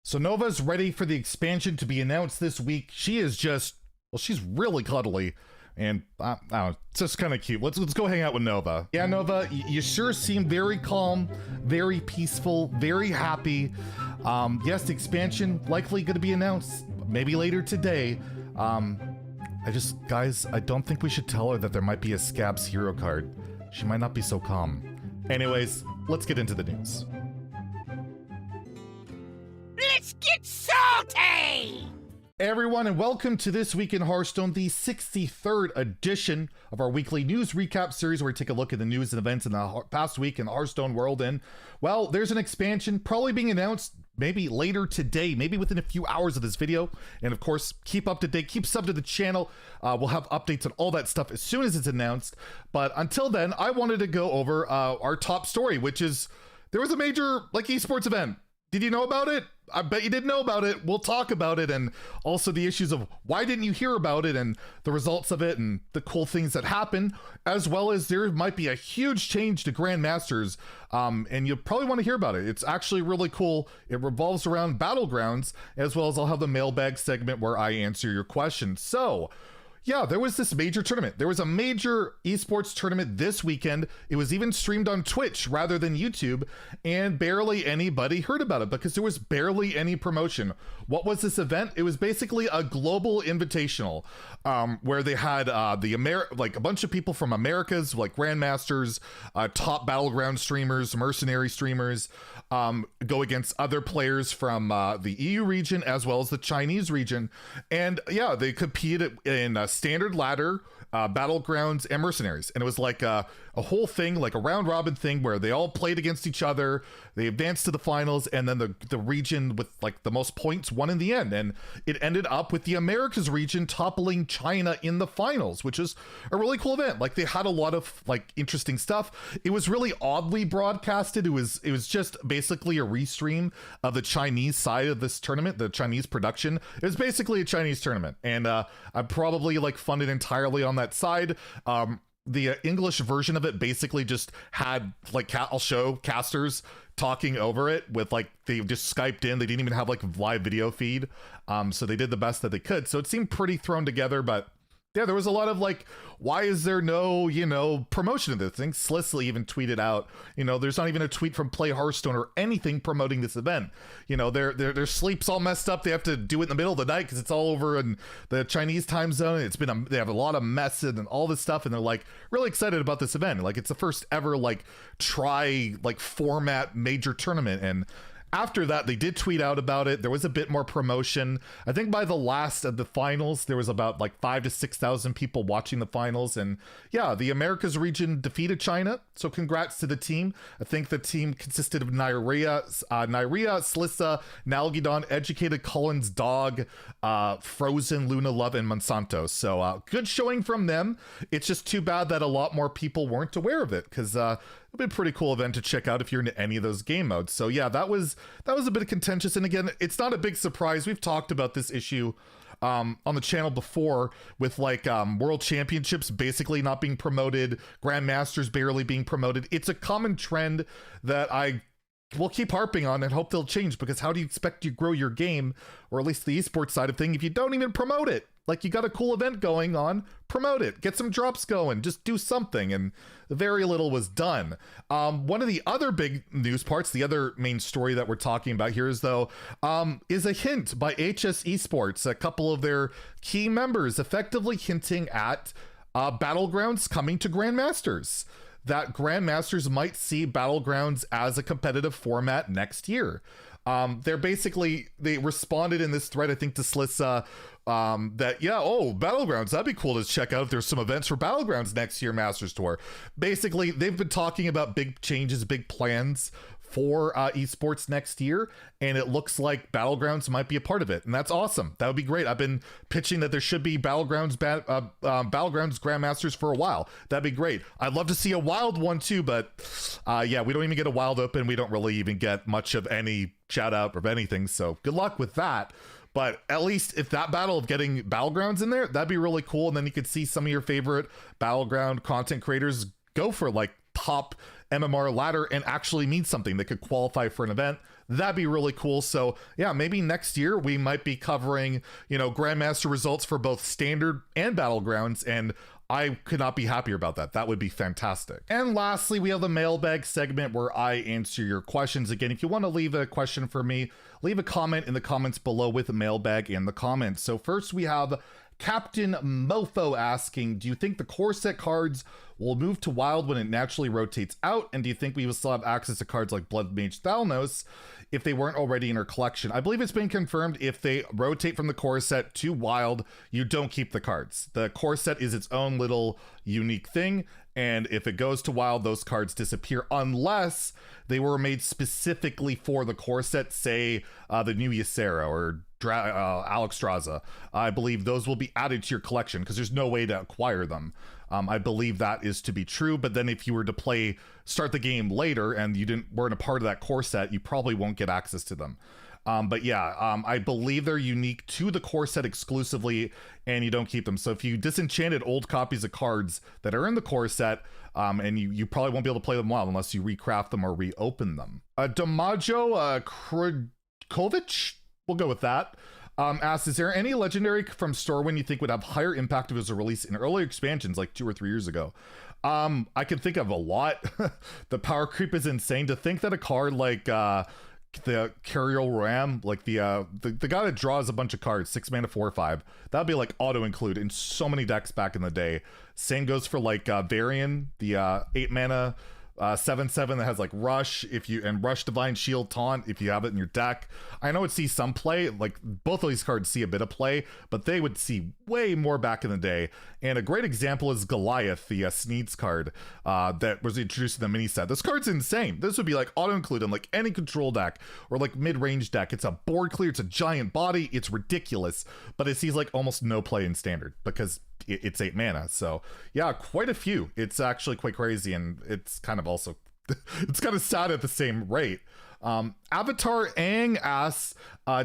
So Nova's ready for the expansion to be announced this week. She is just, well, she's really cuddly. And I don't know, it's just kind of cute. Let's go hang out with Nova. Yeah, Nova, you sure seem very calm, very peaceful, very happy. Yes, the expansion likely going to be announced maybe later today. Guys, I don't think we should tell her that there might be a Scabs hero card. She might not be so calm. Anyways, let's get into the news. Let's get salty! Hey everyone, and welcome to This Week in Hearthstone, the 63rd edition of our weekly news recap series where we take a look at the news and events in the past week in the Hearthstone world. And, well, there's an expansion probably being announced maybe later today, maybe within a few hours of this video. And of course, keep up to date, keep sub to the channel. We'll have updates on all that stuff as soon as it's announced. But until then, I wanted to go over our top story, which is there was a major esports event. Did you know about it? I bet you didn't know about it. We'll talk about it, and also the issues of why didn't you hear about it and the results of it and the cool things that happen, as well as there might be a huge change to Grandmasters, and you'll probably want to hear about it. It's actually really cool. It revolves around Battlegrounds, as well as I'll have the mailbag segment where I answer your questions. So, yeah, there was this major tournament. There was a major esports tournament this weekend. It was even streamed on Twitch rather than YouTube, and barely anybody heard about it because there was barely any promotion. What was this event? It was basically a Global Invitational, where they had a bunch of people from Americas, like Grandmasters, top Battleground streamers, mercenary streamers, go against other players from the EU region as well as the Chinese region. And yeah, they competed in standard ladder, Battlegrounds, and mercenaries. And it was like a whole thing, like a round robin thing where they all played against each other. They advanced to the finals, and then the region with like the most points won in the end. And it ended up with the Americas region toppling China in the finals, which is a really cool event. Like they had a lot of like interesting stuff. It was really oddly broadcasted. It was just basically a restream of the Chinese side of this tournament, the Chinese production. It was basically a Chinese tournament, and I probably like funded entirely on that side. The English version of it basically just had like I'll show casters talking over it with like they just Skyped in. They didn't even have like live video feed, so they did the best that they could. So it seemed pretty thrown together, but yeah, there was a lot of like, why is there no, promotion of this thing? Slisley even tweeted out, there's not even a tweet from Play Hearthstone or anything promoting this event. Their sleep's all messed up. They have to do it in the middle of the night because it's all over in the Chinese time zone. They have a lot of mess and all this stuff, and they're like really excited about this event. Like it's the first ever format major tournament. And after that, they did tweet out about it. There was a bit more promotion. I think by the last of the finals, there was about like 5,000 to 6,000 people watching the finals. And yeah, the Americas region defeated China. So congrats to the team. I think the team consisted of Nyria, Slissa, Nalgidon, Educated Collins, Dog, Frozen, Luna Love, and Monsanto. So good showing from them. It's just too bad that a lot more people weren't aware of it, because it'll be a pretty cool event to check out if you're into any of those game modes. So yeah, that was a bit contentious. And again, it's not a big surprise. We've talked about this issue on the channel before with World Championships basically not being promoted, Grandmasters barely being promoted. It's a common trend that I will keep harping on and hope they'll change, because how do you expect to grow your game, or at least the esports side of thing, if you don't even promote it? Like, you got a cool event going on, promote it, get some drops going, just do something. And very little was done. One of the other big news parts, the other main story that we're talking about here is a hint by HS Esports, a couple of their key members effectively hinting at Battlegrounds coming to Grandmasters. That Grandmasters might see Battlegrounds as a competitive format next year. They responded in this thread, I think, to Slissa, Battlegrounds, that'd be cool to check out if there's some events for Battlegrounds next year, Masters Tour. Basically, they've been talking about big changes, big plans for esports next year, and it looks like Battlegrounds might be a part of it, and that's awesome. That would be great. I've been pitching that there should be Battlegrounds Grandmasters for a while. That'd be great. I'd love to see a wild one too, but yeah, we don't even get a wild open. We don't really even get much of any shout out of anything, so good luck with that. But at least if that battle of getting Battlegrounds in there, that'd be really cool. And then you could see some of your favorite Battleground content creators go for like top MMR ladder and actually mean something that could qualify for an event. That'd be really cool. So yeah, maybe next year we might be covering, Grandmaster results for both Standard and Battlegrounds, and I could not be happier about that. That would be fantastic. And lastly, we have the mailbag segment where I answer your questions. Again, if you want to leave a question for me, leave a comment in the comments below with the mailbag in the comments. So first we have Captain Mofo asking, do you think the core set cards will move to wild when it naturally rotates out? And do you think we will still have access to cards like Blood Mage Thalnos if they weren't already in our collection? I believe it's been confirmed if they rotate from the core set to wild, you don't keep the cards. The core set is its own little unique thing. And if it goes to wild, those cards disappear unless they were made specifically for the core set, say the new Ysera or Alexstrasza. I believe those will be added to your collection because there's no way to acquire them. I believe that is to be true, but then if you were to start the game later and you weren't a part of that core set, you probably won't get access to them. But yeah, I believe they're unique to the core set exclusively, and you don't keep them. So if you disenchanted old copies of cards that are in the core set, and you probably won't be able to play them well unless you recraft them or reopen them. Damajo Krikovic, we'll go with that. Asks, is there any legendary from Storwind you think would have higher impact if it was a release in earlier expansions like 2 or 3 years ago? I can think of a lot. The power creep is insane. To think that a card like the Cariol Ram, like the guy that draws a bunch of cards, 6 mana 4/5, that'd be like auto include in so many decks back in the day. Same goes for like Varian, the 8 mana 7/7 that has like Rush and Rush Divine Shield Taunt if you have it in your deck. I know it sees some play, like both of these cards see a bit of play, but they would see way more back in the day. And a great example is Goliath, the Sneeds card that was introduced in the mini set. This card's insane. This would be like auto include in like any control deck or like mid-range deck. It's a board clear, it's a giant body, it's ridiculous, but it sees like almost no play in standard because it's 8 mana. So yeah, quite a few. It's actually quite crazy, and it's kind of also it's kind of sad at the same rate. Avatar Ang asks,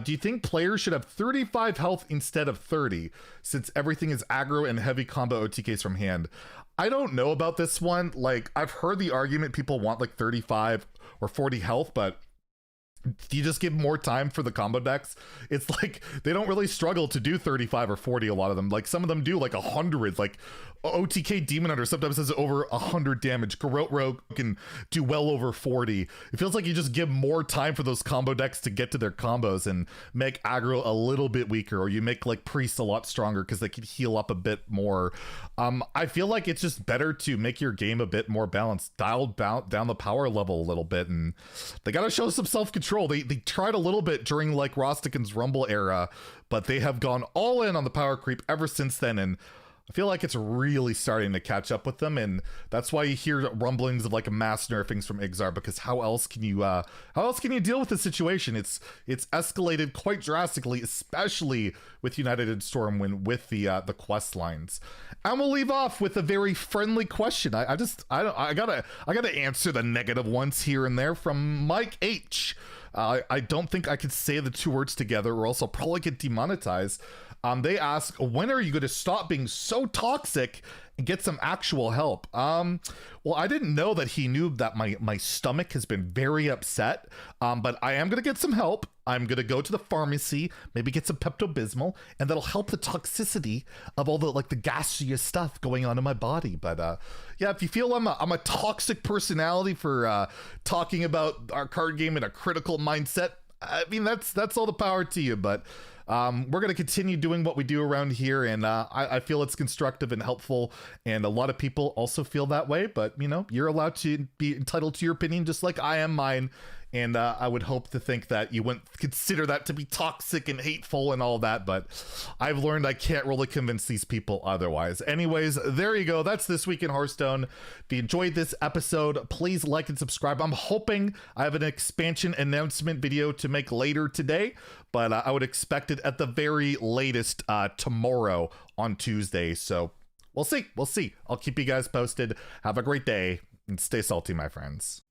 do you think players should have 35 health instead of 30 since everything is aggro and heavy combo OTKs from hand? I don't know about this one. Like, I've heard the argument people want like 35 or 40 health, but do you just give more time for the combo decks? It's like they don't really struggle to do 35 or 40, a lot of them. Like some of them do like 100, like OTK Demon Hunter sometimes has over 100 damage. Garrote Rogue can do well over 40. It feels like you just give more time for those combo decks to get to their combos and make aggro a little bit weaker, or you make like priests a lot stronger because they can heal up a bit more. I feel like it's just better to make your game a bit more balanced, dial down the power level a little bit, and they got to show some self-control. They tried a little bit during like Rostikin's Rumble era, but they have gone all in on the power creep ever since then, and I feel like it's really starting to catch up with them, and that's why you hear rumblings of like a mass nerfings from Ixar, because how else can you deal with the situation? It's escalated quite drastically, especially with United and Stormwind with the quest lines. And we'll leave off with a very friendly question. I gotta answer the negative ones here and there from Mike H. I don't think I could say the two words together, or else I'll probably get demonetized. They ask, when are you going to stop being so toxic and get some actual help? Well, I didn't know that he knew that my stomach has been very upset, but I am going to get some help. I'm going to go to the pharmacy, maybe get some Pepto-Bismol, and that'll help the toxicity of all the like the gaseous stuff going on in my body. But yeah, if you feel I'm a toxic personality for talking about our card game in a critical mindset, I mean, that's all the power to you. But we're going to continue doing what we do around here, and I feel it's constructive and helpful, and a lot of people also feel that way. But you know, you're allowed to be entitled to your opinion just like I am mine, and I would hope to think that you wouldn't consider that to be toxic and hateful and all that, but I've learned I can't really convince these people otherwise. Anyways, there you go. That's This Week in Hearthstone. If you enjoyed this episode, please like and subscribe. I'm hoping I have an expansion announcement video to make later today, but I would expect it at the very latest tomorrow on Tuesday. So we'll see. I'll keep you guys posted. Have a great day and stay salty, my friends.